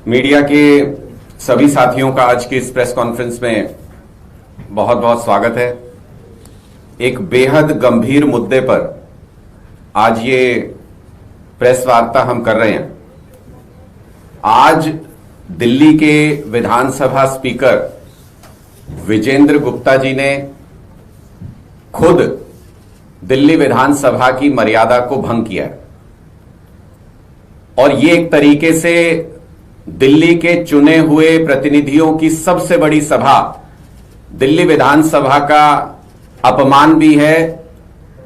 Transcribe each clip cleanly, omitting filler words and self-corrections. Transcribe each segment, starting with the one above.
Media के सभी साथियों का आज की इस प्रेस कॉन्फ्रेंस में बहुत बहुत स्वागत है। एक बेहद गंभीर मुद्दे पर आज ये प्रेस वार्ता हम कर रहे हैं। आज दिल्ली के विधानसभा स्पीकर विजेंद्र गुप्ता जी ने खुद दिल्ली विधानसभा की मर्यादा को भंग किया है और ये एक तरीके से दिल्ली के चुने हुए प्रतिनिधियों की सबसे बड़ी सभा दिल्ली विधानसभा का अपमान भी है,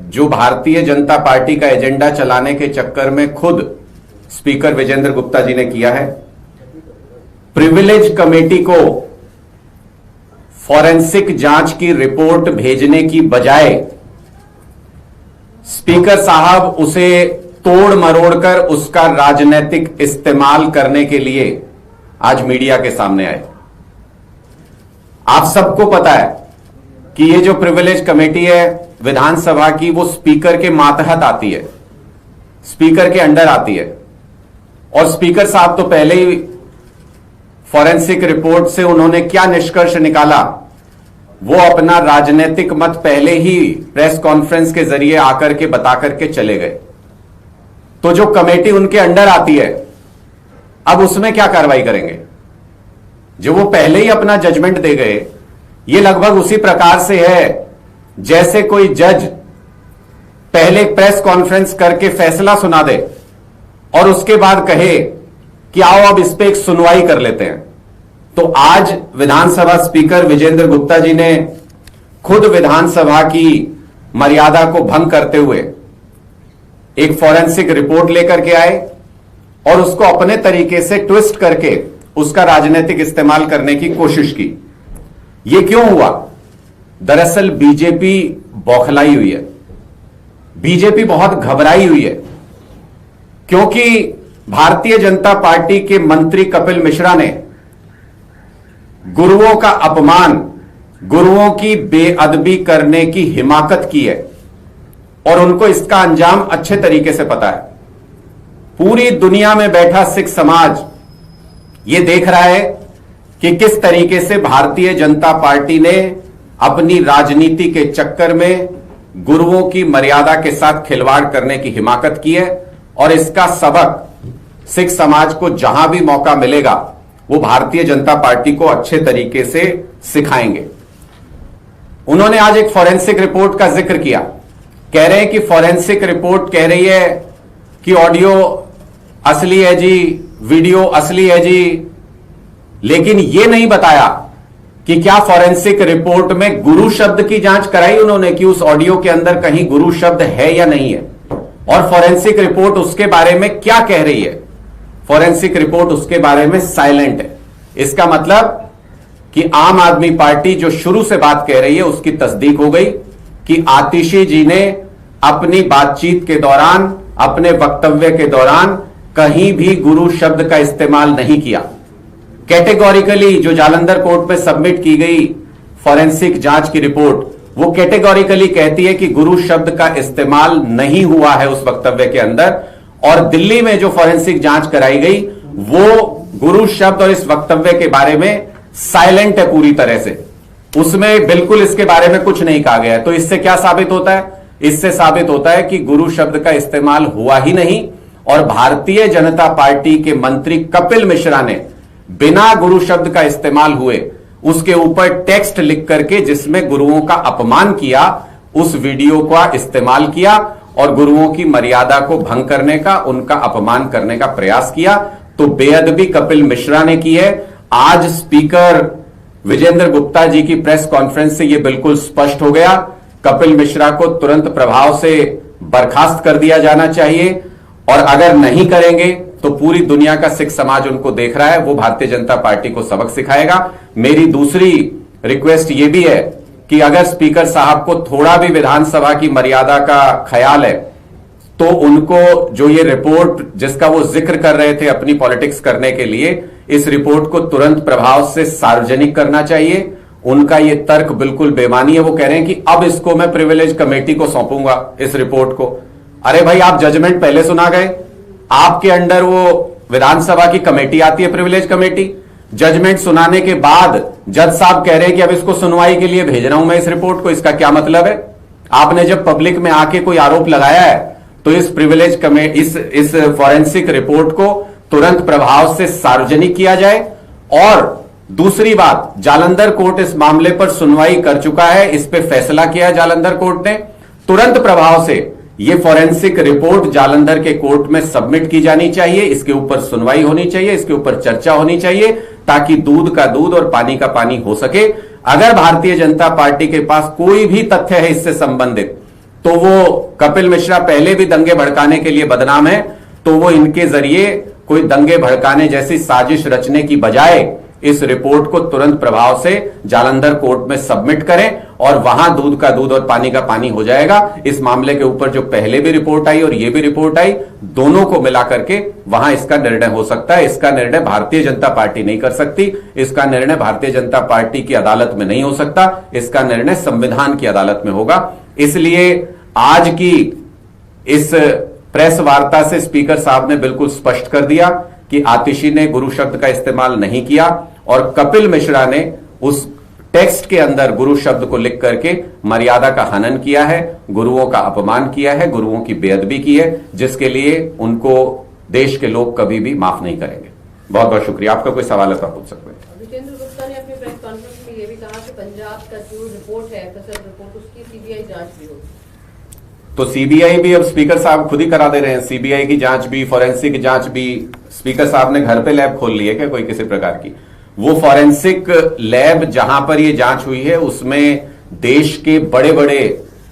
जो भारतीय जनता पार्टी का एजेंडा चलाने के चक्कर में खुद स्पीकर विजेंद्र गुप्ता जी ने किया है। प्रिविलेज कमेटी को फॉरेंसिक जांच की रिपोर्ट भेजने की बजाय स्पीकर साहब उसे तोड़ मरोड़कर उसका राजनीतिक इस्तेमाल करने के लिए आज मीडिया के सामने आए। आप सबको पता है कि ये जो प्रिविलेज कमेटी है विधानसभा की, वो स्पीकर के मातहत आती है, स्पीकर के अंडर आती है और स्पीकर साहब तो पहले ही फॉरेंसिक रिपोर्ट से उन्होंने क्या निष्कर्ष निकाला, वो अपना राजनीतिक मत पहले ही प्रेस कॉन्फ्रेंस के जरिए आकर के बता करके चले गए। तो जो कमेटी उनके अंडर आती है, अब उसमें क्या कार्रवाई करेंगे? जो वो पहले ही अपना जजमेंट दे गए, ये लगभग उसी प्रकार से है जैसे कोई जज पहले प्रेस कॉन्फ्रेंस करके फैसला सुना दे और उसके बाद कहे कि आओ अब इस पे एक सुनवाई कर लेते हैं। तो आज विधानसभा स्पीकर विजेंद्र गुप्ता जी ने खुद विधानसभा की मर्यादा को भंग करते हुए एक फॉरेंसिक रिपोर्ट लेकर के आए और उसको अपने तरीके से ट्विस्ट करके उसका राजनीतिक इस्तेमाल करने की कोशिश की। यह क्यों हुआ? दरअसल बीजेपी बौखलाई हुई है, बीजेपी बहुत घबराई हुई है, क्योंकि भारतीय जनता पार्टी के मंत्री कपिल मिश्रा ने गुरुओं का अपमान, गुरुओं की बेअदबी करने की हिमाकत की है और उनको इसका अंजाम अच्छे तरीके से पता है। पूरी दुनिया में बैठा सिख समाज यह देख रहा है कि किस तरीके से भारतीय जनता पार्टी ने अपनी राजनीति के चक्कर में गुरुओं की मर्यादा के साथ खिलवाड़ करने की हिमाकत की है और इसका सबक सिख समाज को जहां भी मौका मिलेगा वो भारतीय जनता पार्टी को अच्छे तरीके से सिखाएंगे। उन्होंने आज एक फॉरेंसिक रिपोर्ट का जिक्र किया। कह रहे हैं कि फॉरेंसिक रिपोर्ट कह रही है कि ऑडियो असली है जी, वीडियो असली है जी, लेकिन यह नहीं बताया कि क्या फॉरेंसिक रिपोर्ट में गुरु शब्द की जांच कराई उन्होंने कि उस ऑडियो के अंदर कहीं गुरु शब्द है या नहीं है, और फॉरेंसिक रिपोर्ट उसके बारे में क्या कह रही है। फॉरेंसिक रिपोर्ट उसके बारे में साइलेंट है। इसका मतलब कि आम आदमी पार्टी जो शुरू से बात कह रही है उसकी तस्दीक हो गई कि आतिशी जी ने अपनी बातचीत के दौरान, अपने वक्तव्य के दौरान कहीं भी गुरु शब्द का इस्तेमाल नहीं किया। कैटेगोरिकली जो जालंधर कोर्ट में सबमिट की गई फॉरेंसिक जांच की रिपोर्ट, वो कैटेगोरिकली कहती है कि गुरु शब्द का इस्तेमाल नहीं हुआ है उस वक्तव्य के अंदर, और दिल्ली में जो फॉरेंसिक जांच कराई गई वो गुरु शब्द और इस वक्तव्य के बारे में साइलेंट है पूरी तरह से। उसमें बिल्कुल इसके बारे में कुछ नहीं कहा गया है। तो इससे क्या साबित होता है? इससे साबित होता है कि गुरु शब्द का इस्तेमाल हुआ ही नहीं और भारतीय जनता पार्टी के मंत्री कपिल मिश्रा ने बिना गुरु शब्द का इस्तेमाल हुए उसके ऊपर टेक्स्ट लिख करके जिसमें गुरुओं का अपमान किया, उस वीडियो का इस्तेमाल किया और गुरुओं की मर्यादा को भंग करने का, उनका अपमान करने का प्रयास किया। तो बेअदबी कपिल मिश्रा ने की है। आज स्पीकर विजेंद्र गुप्ता जी की प्रेस कॉन्फ्रेंस से यह बिल्कुल स्पष्ट हो गया। कपिल मिश्रा को तुरंत प्रभाव से बर्खास्त कर दिया जाना चाहिए और अगर नहीं करेंगे तो पूरी दुनिया का सिख समाज उनको देख रहा है, वो भारतीय जनता पार्टी को सबक सिखाएगा। मेरी दूसरी रिक्वेस्ट यह भी है कि अगर स्पीकर साहब को थोड़ा भी विधानसभा की मर्यादा का ख्याल है तो उनको जो ये रिपोर्ट जिसका वो जिक्र कर रहे थे अपनी पॉलिटिक्स करने के लिए, इस रिपोर्ट को तुरंत प्रभाव से सार्वजनिक करना चाहिए। उनका ये तर्क बिल्कुल बेमानी है। वो कह रहे हैं कि अब इसको मैं प्रिविलेज कमेटी को सौंपूंगा इस रिपोर्ट को। अरे भाई, आप जजमेंट पहले सुना गए, आपके अंडर वो विधानसभा की कमेटी आती है, प्रिविलेज कमेटी, जजमेंट सुनाने के बाद जज साहब कह रहे हैं कि अब इसको सुनवाई के लिए भेज रहा हूं मैं इस रिपोर्ट को। इसका क्या मतलब है? आपने जब पब्लिक में आके कोई आरोप लगाया है तो इस प्रिविलेज कमेटी इस फॉरेंसिक रिपोर्ट को तुरंत प्रभाव से सार्वजनिक किया जाए। और दूसरी बात, जालंधर कोर्ट इस मामले पर सुनवाई कर चुका है, इस पे फैसला किया है जालंधर कोर्ट ने। तुरंत प्रभाव से यह फॉरेंसिक रिपोर्ट जालंधर के कोर्ट में सबमिट की जानी चाहिए, इसके ऊपर सुनवाई होनी चाहिए, इसके ऊपर चर्चा होनी चाहिए, ताकि दूध का दूध और पानी का पानी हो सके। अगर भारतीय जनता पार्टी के पास कोई भी तथ्य है इससे संबंधित, तो वो कपिल मिश्रा पहले भी दंगे भड़काने के लिए बदनाम है, तो वो इनके जरिए कोई दंगे भड़काने जैसी साजिश रचने की बजाय इस रिपोर्ट को तुरंत प्रभाव से जालंधर कोर्ट में सबमिट करें और वहां दूध का दूध और पानी का पानी हो जाएगा। इस मामले के ऊपर जो पहले भी रिपोर्ट आई और ये भी रिपोर्ट आई, दोनों को मिला करके वहां इसका निर्णय हो सकता है। इसका निर्णय भारतीय जनता पार्टी नहीं कर सकती, इसका निर्णय भारतीय जनता पार्टी की अदालत में नहीं हो सकता, इसका निर्णय संविधान की अदालत में होगा। इसलिए आज की इस प्रेस वार्ता से स्पीकर साहब ने बिल्कुल स्पष्ट कर दिया कि आतिशी ने गुरु शब्द का इस्तेमाल नहीं किया और कपिल मिश्रा ने उस टेक्स्ट के अंदर गुरु शब्द को लिख करके मर्यादा का हनन किया है, गुरुओं का अपमान किया है, गुरुओं की बेअदबी की है, जिसके लिए उनको देश के लोग कभी भी माफ नहीं करेंगे। बहुत बहुत शुक्रिया। आपका कोई सवाल है तो आप पूछ सकते हैं। विजेंद्र गुप्ता ने अपनी प्रेस कॉन्फ्रेंस में यह भी कहा कि पंजाब का जो रिपोर्ट है, FSL रिपोर्ट, उसकी सीबीआई जांच भी होगी। तो सीबीआई भी अब स्पीकर साहब खुद ही करा दे रहे हैं, सीबीआई की जांच भी, फॉरेंसिक जांच भी। स्पीकर साहब ने घर पे लैब खोल ली है क्या कोई किसी प्रकार की? वो फॉरेंसिक लैब जहां पर ये जांच हुई है उसमें देश के बड़े बड़े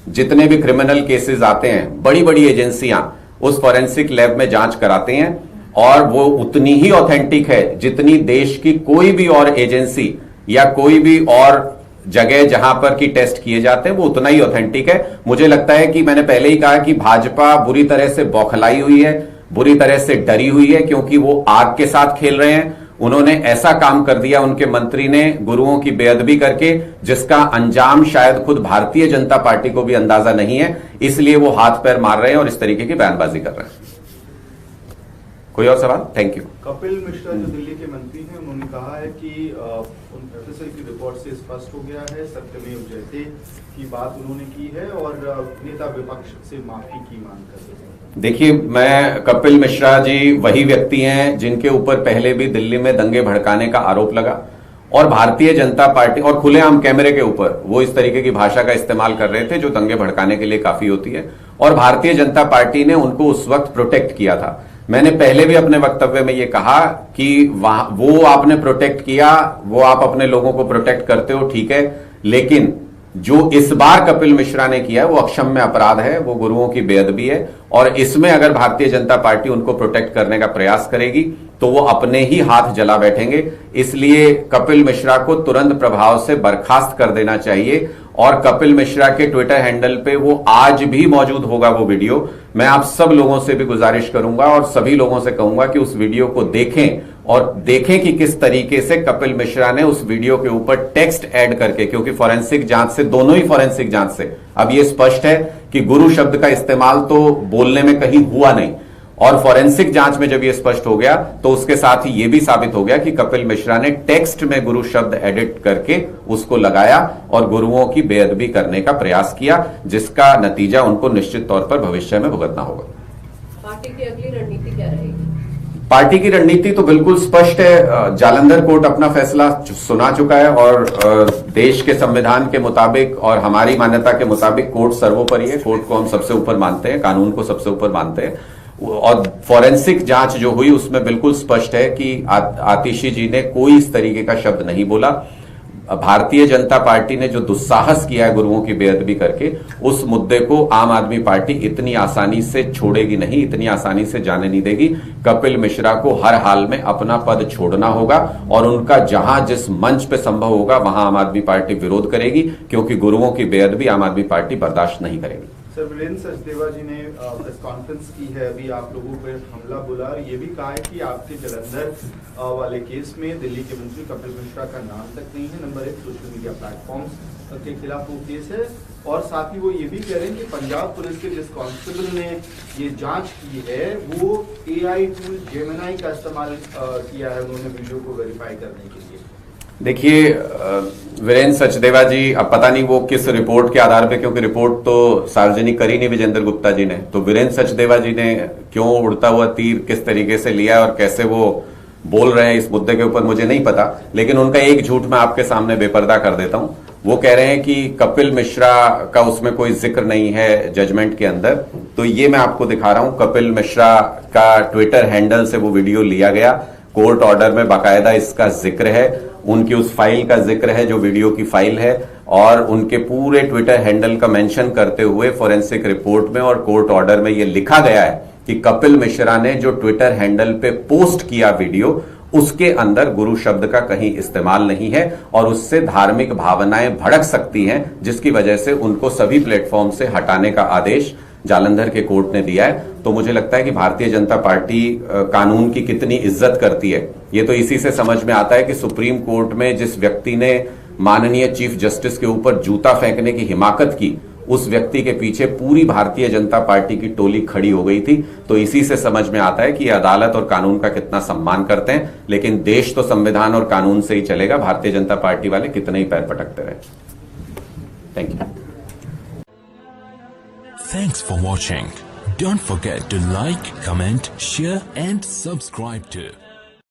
जितने भी क्रिमिनल केसेस आते हैं, बड़ी बड़ी एजेंसियां उस फॉरेंसिक लैब में जांच कराते हैं और वो उतनी ही ऑथेंटिक है जितनी देश की कोई भी और एजेंसी या कोई भी और जगह जहां पर की टेस्ट किए जाते हैं, वो उतना ही ऑथेंटिक है। मुझे लगता है कि मैंने पहले ही कहा कि भाजपा बुरी तरह से बौखलाई हुई है, बुरी तरह से डरी हुई है, क्योंकि वो आग के साथ खेल रहे हैं। उन्होंने ऐसा काम कर दिया उनके मंत्री ने गुरुओं की बेअदबी करके, जिसका अंजाम शायद खुद भारतीय जनता पार्टी को भी अंदाजा नहीं है, इसलिए वो हाथ पैर मार रहे हैं और इस तरीके की बयानबाजी कर रहे हैं। कोई और सवाल? Thank you. कपिल मिश्रा जो दिल्ली के मंत्री हैं, उन्होंने कहा है कि FSL की रिपोर्ट से स्पष्ट हो गया है, सत्यमेव जयते की बात उन्होंने की है और नेता विपक्ष से माफी की मांग कर रहे हैं। देखिए, मैं कपिल मिश्रा जी वही व्यक्ति हैं जिनके ऊपर पहले भी दिल्ली में दंगे भड़काने का आरोप लगा और भारतीय जनता पार्टी और खुलेआम कैमरे के ऊपर वो इस तरीके की भाषा का इस्तेमाल कर रहे थे जो दंगे भड़काने के लिए काफी होती है, और भारतीय जनता पार्टी ने उनको उस वक्त प्रोटेक्ट किया था। मैंने पहले भी अपने वक्तव्य में ये कहा कि वो आपने प्रोटेक्ट किया, वो आप अपने लोगों को प्रोटेक्ट करते हो, ठीक है, लेकिन जो इस बार कपिल मिश्रा ने किया है वो अक्षम्य अपराध है, वो गुरुओं की बेअदबी है और इसमें अगर भारतीय जनता पार्टी उनको प्रोटेक्ट करने का प्रयास करेगी तो वो अपने ही हाथ जला बैठेंगे। इसलिए कपिल मिश्रा को तुरंत प्रभाव से बर्खास्त कर देना चाहिए और कपिल मिश्रा के ट्विटर हैंडल पे वो आज भी मौजूद होगा वो वीडियो। मैं आप सब लोगों से भी गुजारिश करूंगा और सभी लोगों से कहूंगा कि उस वीडियो को देखें और देखें कि किस तरीके से कपिल मिश्रा ने उस वीडियो के ऊपर टेक्स्ट ऐड करके, क्योंकि फॉरेंसिक जांच से, दोनों ही फॉरेंसिक जांच से अब ये स्पष्ट है कि गुरु शब्द का इस्तेमाल तो बोलने में कहीं हुआ नहीं, और फॉरेंसिक जांच में जब ये स्पष्ट हो गया तो उसके साथ ही ये भी साबित हो गया कि कपिल मिश्रा ने टेक्स्ट में गुरु शब्द एडिट करके उसको लगाया और गुरुओं की बेअदबी करने का प्रयास किया, जिसका नतीजा उनको निश्चित तौर पर भविष्य में भुगतना होगा। पार्टी की अगली रणनीति क्या रहेगी? पार्टी की रणनीति तो बिल्कुल स्पष्ट है। जालंधर कोर्ट अपना फैसला सुना चुका है और देश के संविधान के मुताबिक और हमारी मान्यता के मुताबिक कोर्ट सर्वोपरि है। कोर्ट को हम सबसे ऊपर मानते हैं, कानून को सबसे ऊपर मानते हैं और फॉरेंसिक जांच जो हुई उसमें बिल्कुल स्पष्ट है कि आतिशी जी ने कोई इस तरीके का शब्द नहीं बोला। भारतीय जनता पार्टी ने जो दुस्साहस किया है गुरुओं की बेअदबी करके, उस मुद्दे को आम आदमी पार्टी इतनी आसानी से छोड़ेगी नहीं, इतनी आसानी से जाने नहीं देगी। कपिल मिश्रा को हर हाल में अपना पद छोड़ना होगा और उनका जहां जिस मंच पे संभव होगा वहां आम आदमी पार्टी विरोध करेगी, क्योंकि गुरुओं की बेअदबी आम आदमी पार्टी बर्दाश्त नहीं करेगी। सर, वीरेंद्र सचदेवा जी ने प्रेस कॉन्फ्रेंस की है, अभी आप लोगों पर हमला बोला और ये भी कहा है कि आपके जलंधर वाले केस में दिल्ली के मंत्री कपिल मिश्रा का नाम तक नहीं है। नंबर 1, सोशल मीडिया प्लेटफॉर्म्स के खिलाफ वो केस है और साथ ही वो ये भी कह रहे हैं कि पंजाब पुलिस के जिस कांस्टेबल ने ये जांच की है वो AI टूल जेमिनी का इस्तेमाल किया है उन्होंने वीडियो को वेरीफाई करने के लिए। देखिए वीरेंद्र सचदेवा जी, अब पता नहीं वो किस रिपोर्ट के आधार पे, क्योंकि रिपोर्ट तो सार्वजनिक करी नहीं विजेंद्र गुप्ता जी ने, तो वीरेंद्र सचदेवा जी ने क्यों उड़ता हुआ तीर किस तरीके से लिया और कैसे वो बोल रहे हैं इस मुद्दे के ऊपर मुझे नहीं पता। लेकिन उनका एक झूठ मैं आपके सामने बेपर्दा कर देता हूं। वो कह रहे हैं कि कपिल मिश्रा का उसमें कोई जिक्र नहीं है जजमेंट के अंदर। तो ये मैं आपको दिखा रहा हूं, कपिल मिश्रा का ट्विटर हैंडल से वो वीडियो लिया गया। कोर्ट ऑर्डर में बाकायदा इसका जिक्र है, उनकी उस फाइल का जिक्र है जो वीडियो की फाइल है, और उनके पूरे ट्विटर हैंडल का मेंशन करते हुए फॉरेंसिक रिपोर्ट में और कोर्ट ऑर्डर में यह लिखा गया है कि कपिल मिश्रा ने जो ट्विटर हैंडल पे पोस्ट किया वीडियो, उसके अंदर गुरु शब्द का कहीं इस्तेमाल नहीं है और उससे धार्मिक भावनाएं भड़क सकती हैं, जिसकी वजह से उनको सभी प्लेटफॉर्म से हटाने का आदेश जालंधर के कोर्ट ने दिया है। तो मुझे लगता है कि भारतीय जनता पार्टी कानून की कितनी इज्जत करती है, ये तो इसी से समझ में आता है कि सुप्रीम कोर्ट में जिस व्यक्ति ने माननीय चीफ जस्टिस के ऊपर जूता फेंकने की हिमाकत की, उस व्यक्ति के पीछे पूरी भारतीय जनता पार्टी की टोली खड़ी हो गई थी। तो इसी से समझ में आता है कि अदालत और कानून का कितना सम्मान करते हैं। लेकिन देश तो संविधान और कानून से ही चलेगा, भारतीय जनता पार्टी वाले कितने ही पैर पटकते रहे। Thank you. Thanks for watching. Don't forget to like, comment, share and subscribe to